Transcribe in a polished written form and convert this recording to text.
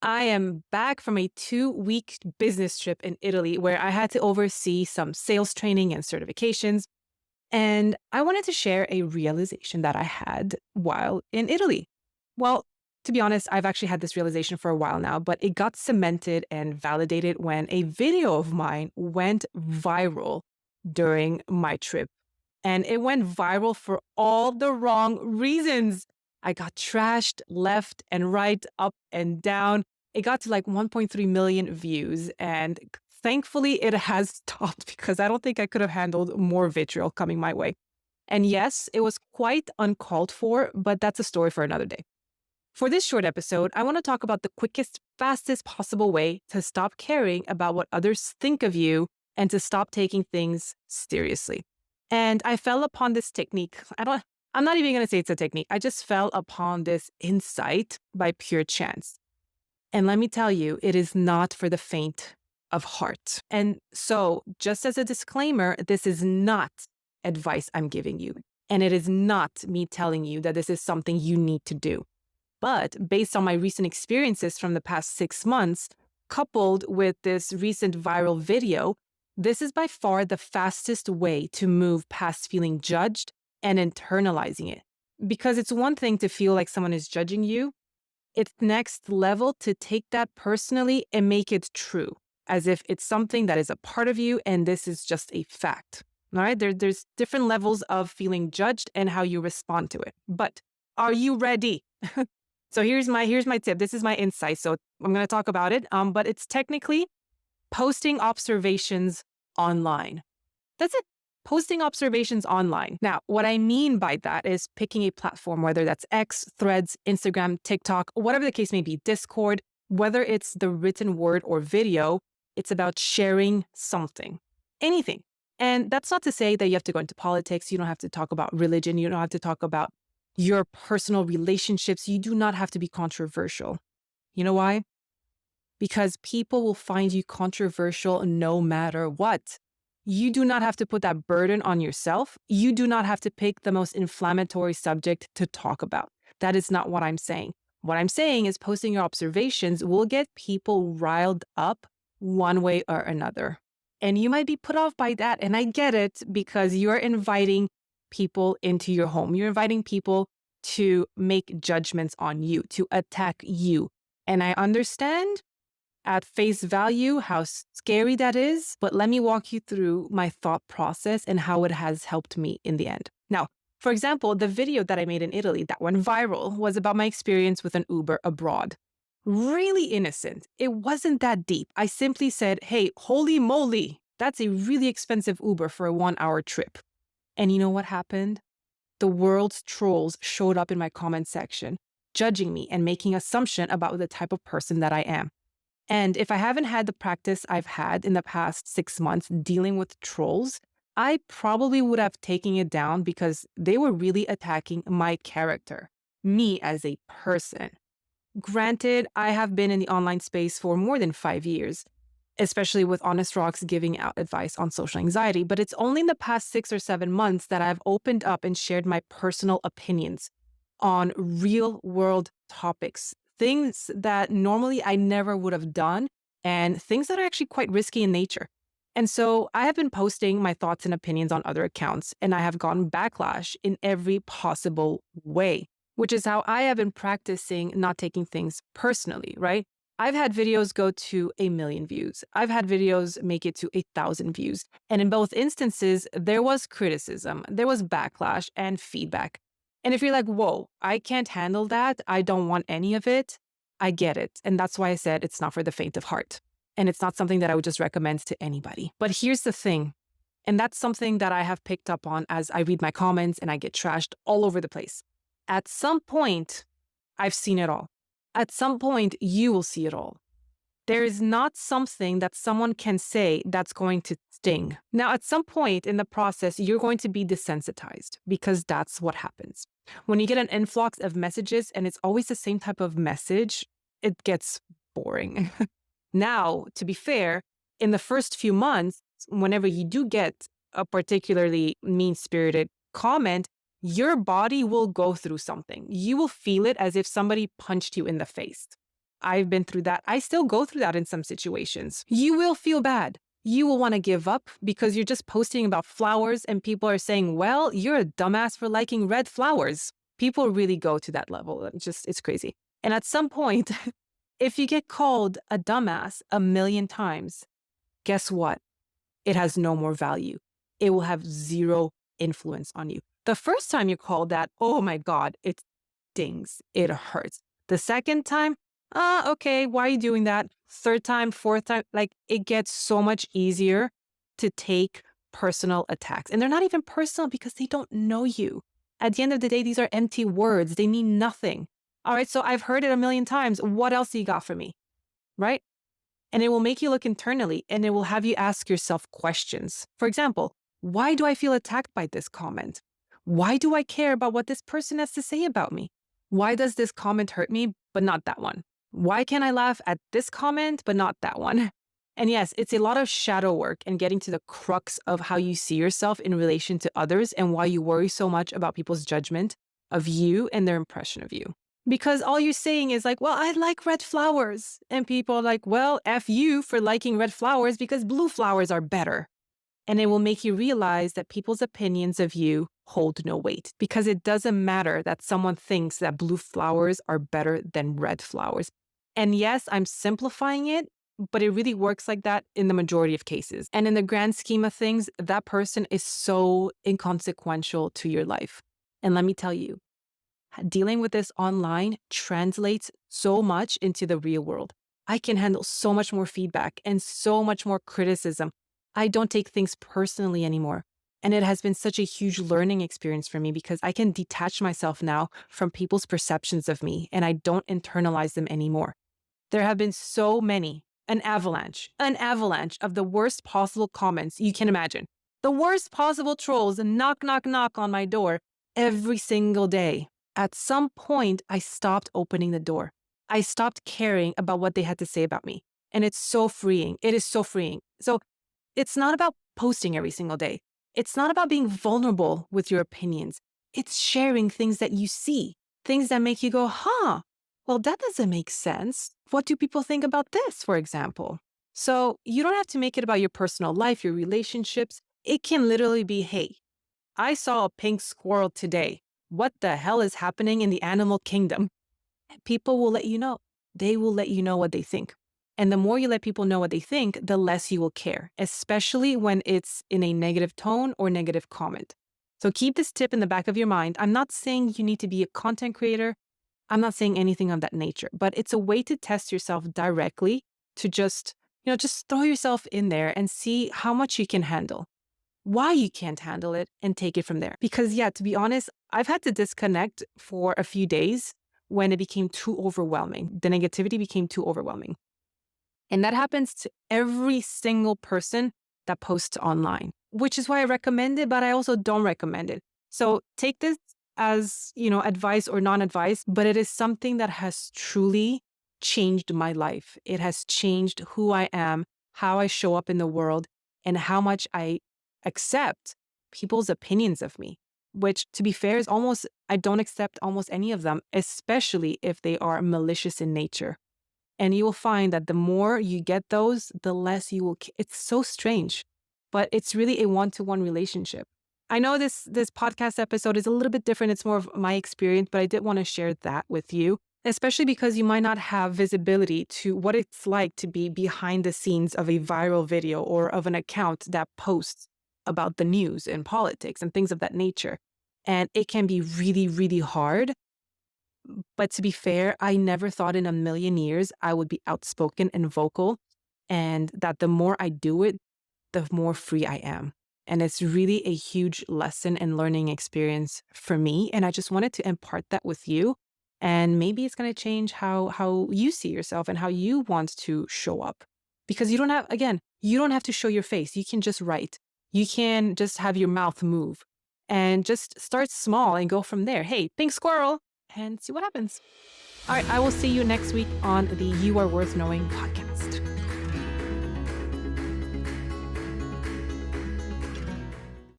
I am back from a 2-week business trip in Italy where I had to oversee some sales training and certifications. And I wanted to share a realization that I had while in Italy. Well, to be honest, I've actually had this realization for a while now, but it got cemented and validated when a video of mine went viral during my trip. And it went viral for all the wrong reasons. I got trashed left and right, up and down. It got to like 1.3 million views. And thankfully, it has stopped because I don't think I could have handled more vitriol coming my way. And yes, it was quite uncalled for, but that's a story for another day. For this short episode, I want to talk about the quickest, fastest possible way to stop caring about what others think of you and to stop taking things seriously. And I fell upon this technique. I'm not even going to say it's a technique. I just fell upon this insight by pure chance. And let me tell you, it is not for the faint of heart. And so, just as a disclaimer, this is not advice I'm giving you. And it is not me telling you that this is something you need to do. But based on my recent experiences from the past 6 months, coupled with this recent viral video, this is by far the fastest way to move past feeling judged and internalizing it. Because it's one thing to feel like someone is judging you, it's next level to take that personally and make it true, as if it's something that is a part of you and this is just a fact. All right, there's different levels of feeling judged and how you respond to it. But are you ready? So here's my tip. This is my insight. So I'm going to talk about it. But it's technically posting observations online. That's it. Posting observations online. Now, what I mean by that is picking a platform, whether that's X, Threads, Instagram, TikTok, whatever the case may be, Discord, whether it's the written word or video, it's about sharing something, anything. And that's not to say that you have to go into politics. You don't have to talk about religion. You don't have to talk about your personal relationships. You do not have to be controversial. You know why? Because people will find you controversial no matter what. You do not have to put that burden on yourself. You do not have to pick the most inflammatory subject to talk about. That is not what I'm saying. What I'm saying is posting your observations will get people riled up one way or another. And you might be put off by that. And I get it because you're inviting people into your home. You're inviting people to make judgments on you, to attack you. And I understand at face value how scary that is, but let me walk you through my thought process and how it has helped me in the end. Now, for example, the video that I made in Italy that went viral was about my experience with an Uber abroad. Really innocent. It wasn't that deep. I simply said, hey, holy moly, that's a really expensive Uber for a 1-hour trip. And you know what happened? The world's trolls showed up in my comment section, judging me and making assumption about the type of person that I am. And if I haven't had the practice I've had in the past 6 months dealing with trolls, I probably would have taken it down because they were really attacking my character, me as a person. Granted, I have been in the online space for more than 5 years, especially with Honest Rocks giving out advice on social anxiety, but it's only in the past 6 or 7 months that I've opened up and shared my personal opinions on real world topics, things that normally I never would have done, and things that are actually quite risky in nature. And so I have been posting my thoughts and opinions on other accounts, and I have gotten backlash in every possible way, which is how I have been practicing not taking things personally, right? I've had videos go to 1 million views. I've had videos make it to 1,000 views. And in both instances, there was criticism, there was backlash and feedback. And if you're like, whoa, I can't handle that, I don't want any of it, I get it. And that's why I said it's not for the faint of heart. And it's not something that I would just recommend to anybody. But here's the thing, and that's something that I have picked up on as I read my comments and I get trashed all over the place. At some point, I've seen it all. At some point, you will see it all. There is not something that someone can say that's going to sting. Now, at some point in the process, you're going to be desensitized because that's what happens. When you get an influx of messages and it's always the same type of message, it gets boring. Now, to be fair, in the first few months, whenever you do get a particularly mean-spirited comment, your body will go through something. You will feel it as if somebody punched you in the face. I've been through that. I still go through that in some situations. You will feel bad. You will want to give up because you're just posting about flowers and people are saying, well, you're a dumbass for liking red flowers. People really go to that level. It's crazy. And at some point, if you get called a dumbass a million times, guess what? It has no more value. It will have zero influence on you. The first time you call that, oh my God, it stings. It hurts. The second time, okay, why are you doing that? Third time, fourth time, like it gets so much easier to take personal attacks. And they're not even personal because they don't know you. At the end of the day, these are empty words. They mean nothing. All right, so I've heard it a million times. What else do you got for me? Right? And it will make you look internally and it will have you ask yourself questions. For example, why do I feel attacked by this comment? Why do I care about what this person has to say about me? Why does this comment hurt me, but not that one? Why can I laugh at this comment, but not that one? And yes, it's a lot of shadow work and getting to the crux of how you see yourself in relation to others and why you worry so much about people's judgment of you and their impression of you. Because all you're saying is like, well, I like red flowers. And people are like, well, F you for liking red flowers because blue flowers are better. And it will make you realize that people's opinions of you hold no weight because it doesn't matter that someone thinks that blue flowers are better than red flowers. And yes, I'm simplifying it, but it really works like that in the majority of cases. And in the grand scheme of things, that person is so inconsequential to your life. And let me tell you, dealing with this online translates so much into the real world. I can handle so much more feedback and so much more criticism. I don't take things personally anymore. And it has been such a huge learning experience for me because I can detach myself now from people's perceptions of me and I don't internalize them anymore. There have been so many, an avalanche of the worst possible comments you can imagine. The worst possible trolls knock, knock, knock on my door every single day. At some point, I stopped opening the door. I stopped caring about what they had to say about me. And it's so freeing. It is so freeing. So it's not about posting every single day. It's not about being vulnerable with your opinions. It's sharing things that you see, things that make you go, well, that doesn't make sense. What do people think about this, for example? So you don't have to make it about your personal life, your relationships. It can literally be, hey, I saw a pink squirrel today. What the hell is happening in the animal kingdom? People will let you know. They will let you know what they think. And the more you let people know what they think, the less you will care, especially when it's in a negative tone or negative comment. So keep this tip in the back of your mind. I'm not saying you need to be a content creator. I'm not saying anything of that nature, but it's a way to test yourself directly to just throw yourself in there and see how much you can handle, why you can't handle it, and take it from there. Because to be honest, I've had to disconnect for a few days when it became too overwhelming. The negativity became too overwhelming. And that happens to every single person that posts online, which is why I recommend it, but I also don't recommend it. So take this as, advice or non-advice, but it is something that has truly changed my life. It has changed who I am, how I show up in the world, and how much I accept people's opinions of me, which, to be fair, I don't accept almost any of them, especially if they are malicious in nature. And you will find that the more you get those, the less you will. It's so strange, but it's really a one-to-one relationship. I know this podcast episode is a little bit different. It's more of my experience, but I did want to share that with you, especially because you might not have visibility to what it's like to be behind the scenes of a viral video or of an account that posts about the news and politics and things of that nature. And it can be really, really hard. But to be fair, I never thought in a million years I would be outspoken and vocal, and that the more I do it, the more free I am. And it's really a huge lesson and learning experience for me. And I just wanted to impart that with you. And maybe it's going to change how you see yourself and how you want to show up. Because you don't have to show your face. You can just write. You can just have your mouth move and just start small and go from there. Hey, pink squirrel, and see what happens. All right, I will see you next week on the You Are Worth Knowing podcast.